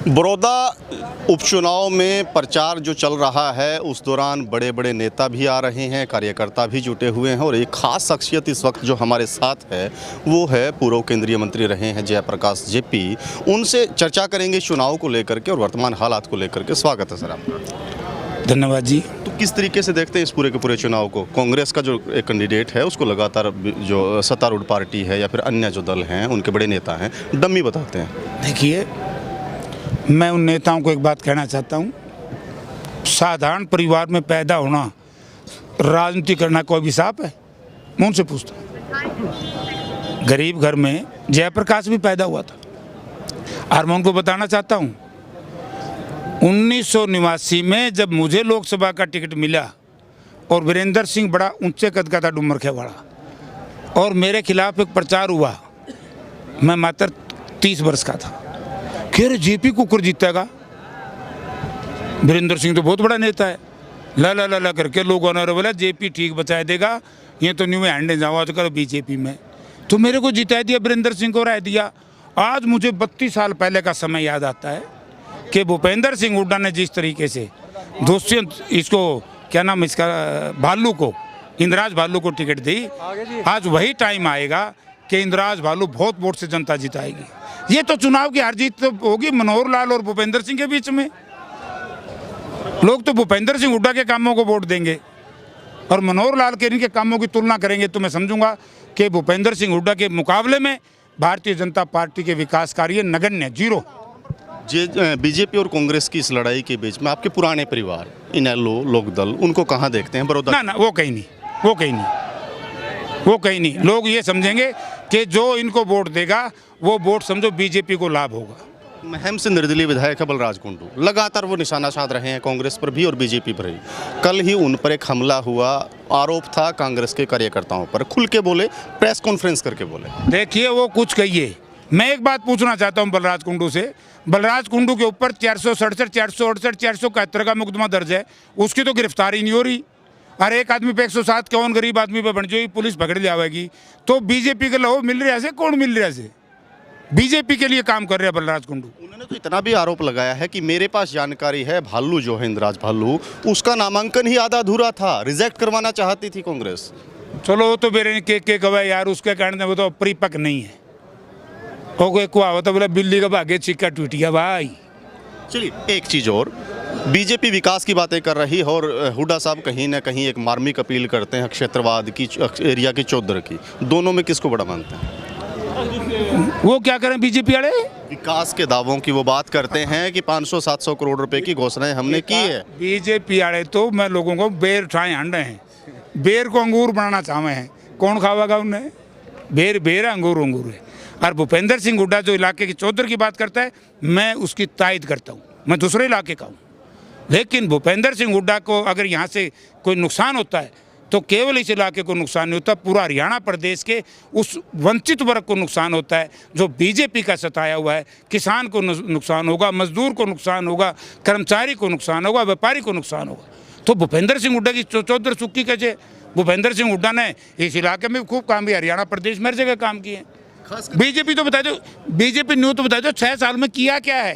बड़ौदा उपचुनाव में प्रचार जो चल रहा है उस दौरान बड़े बड़े नेता भी आ रहे हैं, कार्यकर्ता भी जुटे हुए हैं और एक खास शख्सियत इस वक्त जो हमारे साथ है वो है पूर्व केंद्रीय मंत्री रहे हैं जयप्रकाश जेपी। उनसे चर्चा करेंगे चुनाव को लेकर के और वर्तमान हालात को लेकर के। स्वागत है सर आपका। धन्यवाद जी। तो किस तरीके से देखते हैं इस पूरे के पूरे चुनाव को? कांग्रेस का जो एक कैंडिडेट है उसको लगातार जो सत्तारूढ़ पार्टी है या फिर अन्य जो दल हैं उनके बड़े नेता हैं डम्मी बताते हैं। देखिए, मैं उन नेताओं को एक बात कहना चाहता हूँ, साधारण परिवार में पैदा होना राजनीति करना कोई भी साफ है? मैं उनसे पूछता हूँ। गरीब घर में जयप्रकाश भी पैदा हुआ था और मैं उनको बताना चाहता हूँ 1989 में जब मुझे लोकसभा का टिकट मिला और वीरेंद्र सिंह बड़ा ऊंचे कद का था, डुमरखे वाला, और मेरे खिलाफ एक प्रचार हुआ, मैं मात्र 30 वर्ष का था। फिर जेपी कुकर जीतेगा, वीरेंद्र सिंह तो बहुत बड़ा नेता है, ला ला ला ला करके लोगों ने बोला जेपी ठीक बचा देगा, ये तो न्यू हैंडे जाओ तो करो बीजेपी में। तो मेरे को जिता दिया, वीरेंद्र सिंह को राय दिया। आज मुझे 32 साल पहले का समय याद आता है कि भूपेंद्र सिंह हुड्डा ने जिस तरीके से दोस्ती इसको क्या नाम इसका भालू को, इंद्राज भालू को टिकट दी, आज वही टाइम आएगा कि इंद्राज भालू बहुत वोट से जनता जिताएगी। ये तो चुनाव की हार जीत तो होगी मनोहर लाल और भूपेंद्र सिंह के बीच में। लोग तो भूपेंद्र सिंह हुड्डा के कामों को वोट देंगे और मनोहर लाल के इनके कामों की तुलना करेंगे तो मैं समझूंगा कि भूपेंद्र सिंह हुड्डा के मुकाबले में भारतीय जनता पार्टी के विकास कार्य नगण्य, जीरो। बीजेपी और कांग्रेस की इस लड़ाई के बीच में आपके पुराने परिवार इनेलो, लोकदल, उनको कहाँ देखते हैं बड़ौदा? ना, वो कहीं नहीं, वो कहीं नहीं, वो कहीं नहीं। लोग ये समझेंगे कि जो इनको वोट देगा वो वोट समझो बीजेपी को लाभ होगा। महम से निर्दलीय विधायक है बलराज कुंडू, लगातार वो निशाना साध रहे हैं कांग्रेस पर भी और बीजेपी पर भी। कल ही उन पर एक हमला हुआ, आरोप था कांग्रेस के कार्यकर्ताओं पर, खुल के बोले, प्रेस कॉन्फ्रेंस करके बोले। देखिए, वो कुछ कहिए, मैं एक बात पूछना चाहता हूँ बलराज कुंडू से। बलराज कुंडू के ऊपर 467, 468, 471 का मुकदमा दर्ज है, उसकी तो गिरफ्तारी नहीं हो रही। अरे एक आदमी पे 107 कौन गरीब आदमी पे बन जाएगी, पुलिस पकड़ ले आवेगी। तो बीजेपी के लहो मिल रहा है, कौन मिल रहा है? बीजेपी के लिए काम कर रहे हैं बलराज कुंडू। उन्होंने तो इतना भी आरोप लगाया है कि मेरे पास जानकारी है भालू जो है इंद्राज भालू, उसका नामांकन ही आधा अधूरा था, रिजेक्ट करवाना चाहती थी कांग्रेस। चलो तो मेरे के गवाह यार, उसके कारण वो तो परिपक्व नहीं है। कोई कहावत बोला बिल्ली का भागे छिक्का टूट गया भाई। चलिए, एक चीज़ और, बीजेपी विकास की बातें कर रही है और हुड्डा साहब कहीं ना कहीं एक मार्मिक अपील करते हैं क्षेत्रवाद की, एरिया की, चौधर की। दोनों में किसको बड़ा मानते हैं? वो क्या करें बीजेपी वाले? विकास के दावों की वो बात करते हैं कि 500-700 करोड़ रुपए की घोषणाएं हमने की है। बीजेपी वाले तो मैं लोगों को बेर उठाए हंड हैं, बेर को अंगूर बनाना चाहे हैं, कौन खावागा उन्हें? बेर बेर, अंगूर अंगूर है। और भूपेंद्र सिंह हुड्डा जो इलाके की चौधर की बात करता है, मैं उसकी तायद करता हूँ, मैं दूसरे इलाके का हूँ। लेकिन भूपेंद्र सिंह हुड्डा को अगर यहाँ से कोई नुकसान होता है तो केवल इस इलाके को नुकसान नहीं होता, पूरा हरियाणा प्रदेश के उस वंचित वर्ग को नुकसान होता है जो बीजेपी का सताया हुआ है। किसान को नुकसान होगा, मजदूर को नुकसान होगा, कर्मचारी को नुकसान होगा, व्यापारी को नुकसान होगा। तो भूपेंद्र सिंह हुड्डा की चौधर सुक्की कैसे? भूपेंद्र सिंह हुड्डा ने इस इलाके में खूब काम किया, हरियाणा प्रदेश में हर जगह काम किए। बीजेपी तो बता दो, बीजेपी न्यू तो बता दो 6 साल में किया क्या है?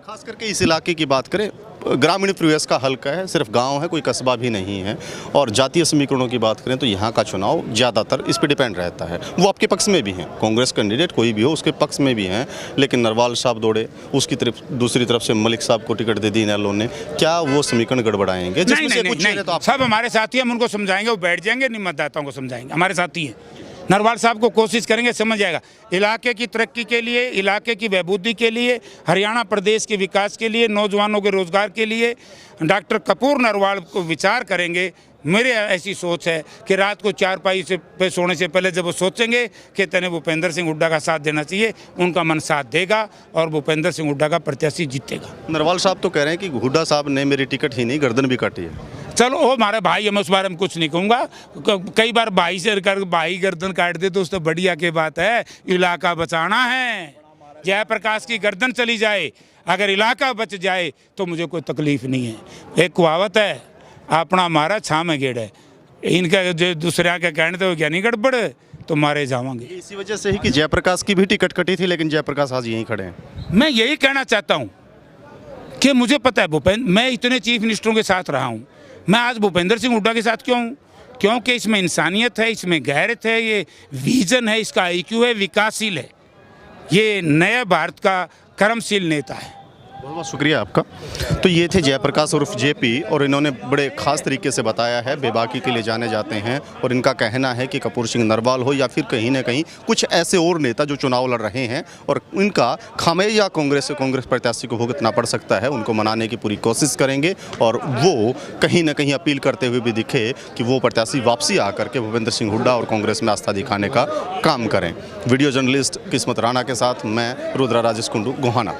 खास करके इस इलाके की बात करें, ग्रामीण परिवेश का हल्का है, सिर्फ गांव है, कोई कस्बा भी नहीं है। और जातीय समीकरणों की बात करें तो यहाँ का चुनाव ज़्यादातर इस पर डिपेंड रहता है। वो आपके पक्ष में भी हैं, कांग्रेस कैंडिडेट कोई भी हो उसके पक्ष में भी हैं, लेकिन नरवाल साहब दौड़े, उसकी तरफ दूसरी तरफ से मलिक साहब को टिकट दे दी इनेलो ने। क्या वो समीकरण गड़बड़ाएंगे? नहीं, तो सब हमारे साथी, हम उनको समझाएंगे, वो बैठ जाएंगे, नहीं मतदाताओं को समझाएंगे, हमारे साथी हैं। नरवाल साहब को कोशिश करेंगे, समझ जाएगा। इलाके की तरक्की के लिए, इलाके की बहबूदी के लिए, हरियाणा प्रदेश के विकास के लिए, नौजवानों के रोजगार के लिए डॉक्टर कपूर नरवाल को विचार करेंगे। मेरे ऐसी सोच है कि रात को चारपाई से पे सोने से पहले जब वो सोचेंगे कि तने भूपेंद्र सिंह हुड्डा का साथ देना चाहिए, उनका मन साथ देगा और भूपेंद्र सिंह हुड्डा का प्रत्याशी जीतेगा। नरवाल साहब तो कह रहे हैं कि हुड्डा साहब ने मेरी टिकट ही नहीं गर्दन भी काटी है। चलो वो हमारे भाई, मैं उस बारे में कुछ नहीं कहूँगा। कई बार भाई से कर भाई गर्दन काट दे तो उस तो बढ़िया की बात है। इलाका बचाना है, जयप्रकाश की गर्दन चली जाए, अगर इलाका बच जाए तो मुझे कोई तकलीफ नहीं है। एक कहावत है, अपना मारा छा में गेड़ है, इनका जो दूसरे के कहने तो क्या नहीं गड़बड़ तो मारे जावांगे। इसी वजह से ही कि जयप्रकाश की भी टिकट कटी थी, लेकिन जयप्रकाश आज यहीं खड़े हैं। मैं यही कहना चाहता हूँ कि मुझे पता है मैं इतने चीफ मिनिस्टरों के साथ रहा हूँ, मैं आज भूपेंद्र सिंह हुड्डा के साथ क्यों हूँ? क्योंकि इसमें इंसानियत है, इसमें गैरत है, ये विजन है, इसका IQ है, विकासशील है, ये नया भारत का कर्मशील नेता है। बहुत बहुत शुक्रिया आपका। तो ये थे जयप्रकाश उर्फ JP, और इन्होंने बड़े ख़ास तरीके से बताया है, बेबाकी के लिए जाने जाते हैं, और इनका कहना है कि कपूर सिंह नरवाल हो या फिर कहीं ना कहीं कुछ ऐसे और नेता जो चुनाव लड़ रहे हैं और इनका खामियाजा कांग्रेस प्रत्याशी को भुगतना पड़ सकता है, उनको मनाने की पूरी कोशिश करेंगे, और वो कहीं ना कहीं अपील करते हुए भी दिखे कि वो प्रत्याशी वापसी आकर के भूपेंद्र सिंह हुड्डा और कांग्रेस में आस्था दिखाने का काम करें। वीडियो जर्नलिस्ट किस्मत राणा के साथ मैं रुद्रा राजेश कुंडू, गोहाना।